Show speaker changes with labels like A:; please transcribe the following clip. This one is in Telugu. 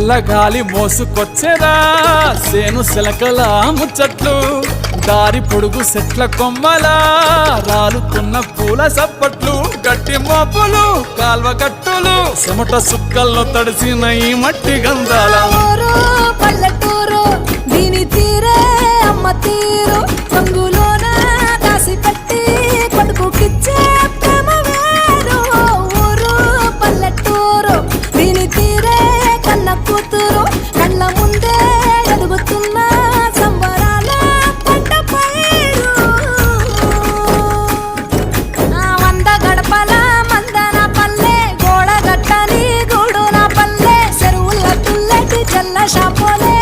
A: చల్లగాలి మోసుకొచ్చేరా సేను శిలకల ముచ్చట్లు దారి పొడుగు సెట్ల కొమ్మలా రాలుతున్న పూల సప్పట్లు గట్టి మోపులు కాల్వ గట్టులు చెమట సుక్కల్లో తడిసిన ఈ మట్టి గంధాల
B: పల్లెటూరు దీని తీరే అమ్మ తీరు రంగులోన దాసి పెట్టి కొడుకుకిచ్చే ప్రేమ వేరు ఊరు పల్లెటూరు దీని తీరే కన్న కూతురు కళ్ళ ముందే ఎదుగుతున్న సంబరాల పంట పైరు వంద గడపల మందన పల్లె గోడ గట్టని గూడున పల్లె చెరువుల తుల్లటి చల్ల షాపోలే